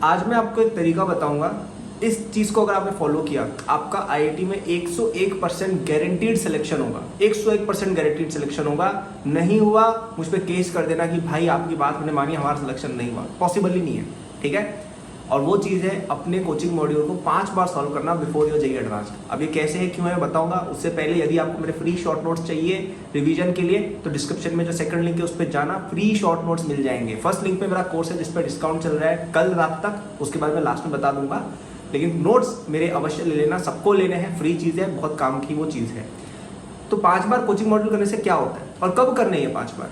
आज मैं आपको एक तरीका बताऊंगा, इस चीज़ को अगर आपने फॉलो किया आपका आईआईटी में 101% गारंटीड सिलेक्शन होगा। 101% गारंटीड सिलेक्शन होगा। नहीं हुआ मुझ पे केस कर देना कि भाई आपकी बात मैंने मानी, हमारा सिलेक्शन नहीं हुआ, पॉसिबल ही नहीं है, ठीक है। और वो चीज़ है अपने कोचिंग मॉड्यूल को 5 बार सॉल्व करना बिफोर योर जेईई एडवांस्ड। अब ये कैसे है, क्यों है, बताऊंगा। उससे पहले यदि आपको मेरे फ्री शॉर्ट नोट्स चाहिए रिवीजन के लिए तो डिस्क्रिप्शन में जो सेकंड लिंक है उस पर जाना, फ्री शॉर्ट नोट्स मिल जाएंगे। फर्स्ट लिंक पे मेरा कोर्स है जिस पर डिस्काउंट चल रहा है कल रात तक, उसके बाद मैं लास्ट में बता दूंगा। लेकिन नोट्स मेरे अवश्य ले लेना, सबको लेने हैं, फ्री चीज़ है, बहुत काम की वो चीज़ है। तो 5 बार कोचिंग मॉड्यूल करने से क्या होता है और कब करने हैं 5 बार?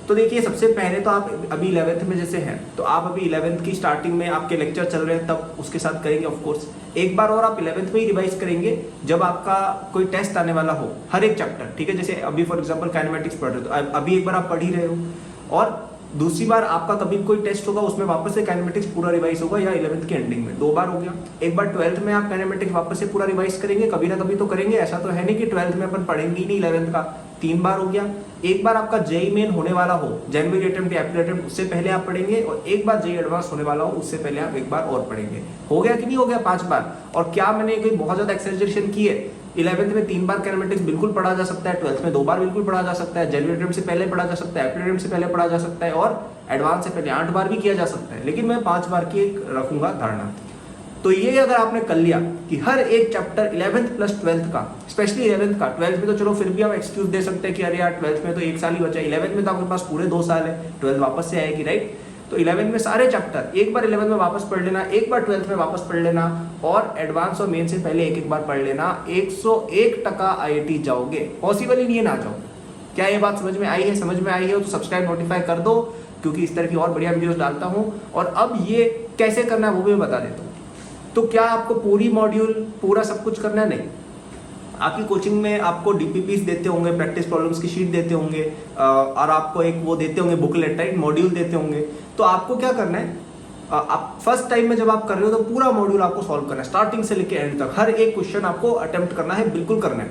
तो देखिए, सबसे पहले तो आप अभी 11th में जैसे हैं तो आप अभी 11th की स्टार्टिंग में आपके लेक्चर चल रहे हैं तब उसके साथ करेंगे ऑफ कोर्स। एक बार और आप 11th में ही रिवाइज करेंगे जब आपका कोई टेस्ट आने वाला हो, हर एक चैप्टर, ठीक है। जैसे अभी फॉर एग्जांपल काइनेमेटिक्स पढ़ रहे हो तो अभी एक बार आप पढ़ ही रहे हो, और दूसरी बार आपका कभी कोई टेस्ट होगा उसमें वापस से काइनेमेटिक्स पूरा रिवाइज होगा, या 11th के एंडिंग में 2 बार हो गया। एक बार 12th में आप काइनेमेटिक्स वापस से पूरा रिवाइज करेंगे, कभी ना कभी तो करेंगे, ऐसा तो है नहीं कि 12th में अपन पढ़ेंगे ही नहीं 11th का। 3 बार हो गया। एक बार आपका जेईई मेन होने वाला हो, जनवरी अटेम्प्ट या अप्रैल अटेम्प्ट, उससे पहले आप पढ़ेंगे, और एक बार जेईई एडवांस होने वाला हो उससे पहले आप एक बार और पढ़ेंगे। हो गया कि नहीं हो गया 5 बार? और क्या मैंने कोई बहुत ज्यादा एक्सेजरेशन की है? 11th में 3 बार काइनेमेटिक्स बिल्कुल पढ़ा जा सकता है, 12th में 2 बार बिल्कुल पढ़ा जा सकता है, जनवरी अटेम्प्ट से पहले पढ़ा जा सकता है, अप्रैल अटेम्प्ट से पहले पढ़ा जा सकता है, और एडवांस से पहले 8 बार भी किया जा सकता है। लेकिन मैं 5 बार की एक रखूंगा धारणा। तो ये अगर आपने कर लिया कि हर एक चैप्टर 11th प्लस 12th का, स्पेशली 11th का, 12th में तो चलो फिर भी आप एक्सक्यूज दे सकते हैं कि अरे यार 12th में तो 1 साल ही बचा है, 11th में तो आपके पास पूरे 2 साल है, 12th वापस से आएगी, राइट। तो 11th में सारे चैप्टर एक बार 11th में वापस पढ़ लेना, एक बार 12th में वापस पढ़ लेना, और एडवांस और मेन से पहले एक बार पढ़ लेना। 101% आईआईटी जाओगे, पॉसिबल ही नहीं है ना जाओ। क्या ये बात समझ में आई है? समझ में आई है तो सब्सक्राइब नोटिफाई कर दो, क्योंकि इस तरह की और बढ़िया वीडियोस डालता हूँ। और अब ये कैसे करना है वो भी मैं बता देता हूँ। तो क्या आपको पूरी मॉड्यूल पूरा सब कुछ करना है? नहीं। आपकी कोचिंग में आपको डीपीपीस देते होंगे, प्रैक्टिस प्रॉब्लम्स की शीट देते होंगे, और आपको एक वो देते होंगे बुकलेट, राइट, मॉड्यूल देते होंगे। तो आपको क्या करना है, आप फर्स्ट टाइम में जब आप कर रहे हो तो पूरा मॉड्यूल आपको सॉल्व करना है, स्टार्टिंग से लेकर एंड तक। हर एक क्वेश्चन आपको अटेम्प्ट करना है, बिल्कुल करना है।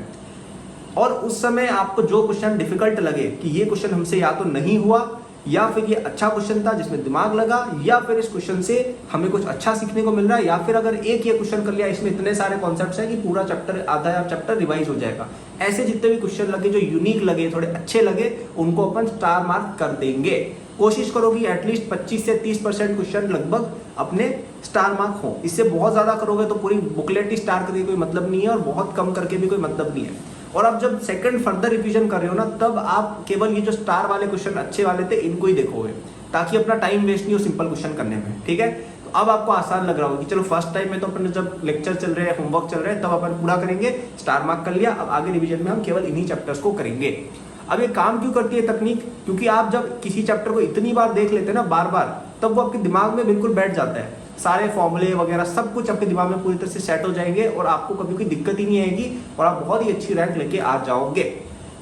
और उस समय आपको जो क्वेश्चन डिफिकल्ट लगे कि ये क्वेश्चन हमसे या तो नहीं हुआ, या फिर ये अच्छा क्वेश्चन था जिसमें दिमाग लगा, या फिर इस क्वेश्चन से हमें कुछ अच्छा सीखने को मिल रहा है, या फिर अगर एक ये क्वेश्चन कर लिया इसमें इतने सारे कॉन्सेप्ट्स हैं कि पूरा चैप्टर, आधा चैप्टर रिवाइज हो जाएगा। ऐसे जितने भी क्वेश्चन लगे जो यूनिक लगे, थोड़े अच्छे लगे, उनको अपन स्टार मार्क कर देंगे। कोशिश करो कि एटलीस्ट 25 से 30% क्वेश्चन लगभग अपने स्टार मार्क हो। इससे बहुत ज्यादा करोगे तो पूरी बुकलेट ही स्टार करके कोई मतलब नहीं है, और बहुत कम करके भी कोई मतलब नहीं है। और अब जब सेकंड फर्दर रिवीजन कर रहे हो ना, तब आप केवल ये जो स्टार वाले क्वेश्चन अच्छे वाले थे इनको ही देखोगे, ताकि अपना टाइम वेस्ट नहीं हो सिंपल क्वेश्चन करने में, ठीक है। तो अब आपको आसान लग रहा होगा कि चलो फर्स्ट टाइम में तो अपन जब लेक्चर चल रहे हैं, होमवर्क चल रहे हैं, तब अपन पूरा करेंगे, स्टार मार्क कर लिया। अब आगे रिवीजन में हम केवल इन्हीं चैप्टर्स को करेंगे। अब ये काम क्यों करती है तकनीक? क्योंकि आप जब किसी चैप्टर को इतनी बार देख लेते हैं ना, बार बार, तब वो आपके दिमाग में बिल्कुल बैठ जाता है। सारे फॉर्मूले वगैरह सब कुछ आपके दिमाग में पूरी तरह से सेट हो जाएंगे, और आपको कभी कोई दिक्कत ही नहीं आएगी, और आप बहुत ही अच्छी रैंक लेके आ जाओगे।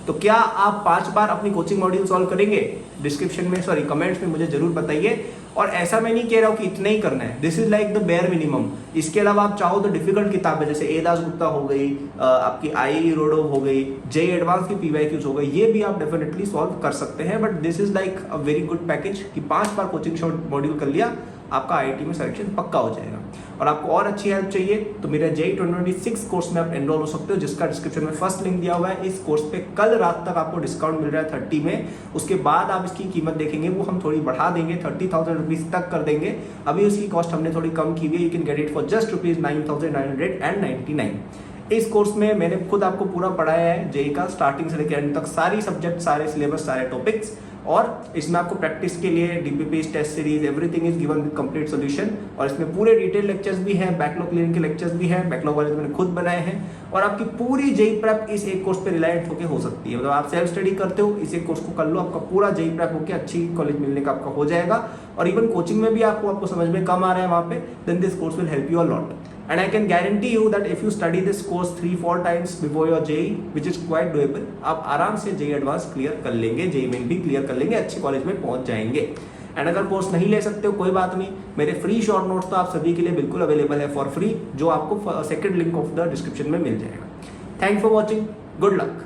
तो क्या आप 5 बार अपनी कोचिंग मॉड्यूल सॉल्व करेंगे? डिस्क्रिप्शन में, सॉरी, कमेंट्स में मुझे जरूर बताइए। और ऐसा मैं नहीं कह रहा हूँ कि इतना ही करना है, this is like the bare minimum. इसके अलावा आप चाहो तो डिफिकल्ट किताबें जैसे ए दास गुप्ता हो गई, आपकी आई रोडो हो गई, जेईई एडवांस की पीवाईक्यूज हो गई, ये भी आप डेफिनेटली सॉल्व कर सकते हैं। But this is like a very good package कि 5 बार कोचिंग मॉड्यूल कर लिया, आपका आईआईटी में सिलेक्शन पक्का हो जाएगा। और आपको और अच्छी हेल्प चाहिए तो मेरे जेईई 2026 कोर्स में आप एनरोल हो सकते हो, जिसका डिस्क्रिप्शन में फर्स्ट लिंक दिया हुआ है। इस कोर्स पे कल रात तक आपको डिस्काउंट मिल रहा है 30 में। उसके बाद आप इसकी कीमत देखेंगे, वो हम थोड़ी बढ़ा देंगे, 30,000 रुपीज तक कर देंगे। अभी उसकी कॉस्ट हमने थोड़ी कम की हुई है। You can get it for just ₹9,999। इस कोर्स में मैंने खुद आपको पूरा पढ़ाया है जेईई का, स्टार्टिंग से लेकर एंड तक, सारी सब्जेक्ट, सारे सिलेबस, सारे टॉपिक्स। और इसमें आपको प्रैक्टिस के लिए DPPs test series, everything is given with complete solution. और इसमें पूरे डिटेल लेक्चर्स भी हैं, बैकलॉग क्लियरिंग के लेक्चर्स भी हैं, बैकलॉग वाले तो मैंने खुद बनाए हैं। और आपकी पूरी जेईई प्रेप इस एक कोर्स पे रिलायंट होकर हो सकती है। मतलब आप सेल्फ स्टडी करते हो, इस एक कोर्स को कर लो, आपका पूरा जेईई प्रेप होकर अच्छी कॉलेज मिलने का आपका हो जाएगा। और इवन कोचिंग में भी आपको समझ में कम आ रहा है वहाँ पे, then this course will help you a lot. And I can guarantee you that if you study this course 3-4 times before your JEE, which is quite doable, आप आराम से JEE एडवांस क्लियर कर लेंगे, JEE मेन भी clear कर लेंगे, अच्छे college में पहुंच जाएंगे। एंड अगर कोर्स नहीं ले सकते हो कोई बात नहीं, मेरे फ्री शॉर्ट नोट्स तो आप सभी के लिए बिल्कुल अवेलेबल है फॉर फ्री, जो आपको second link of the description में मिल जाएगा। Thanks for watching, good luck.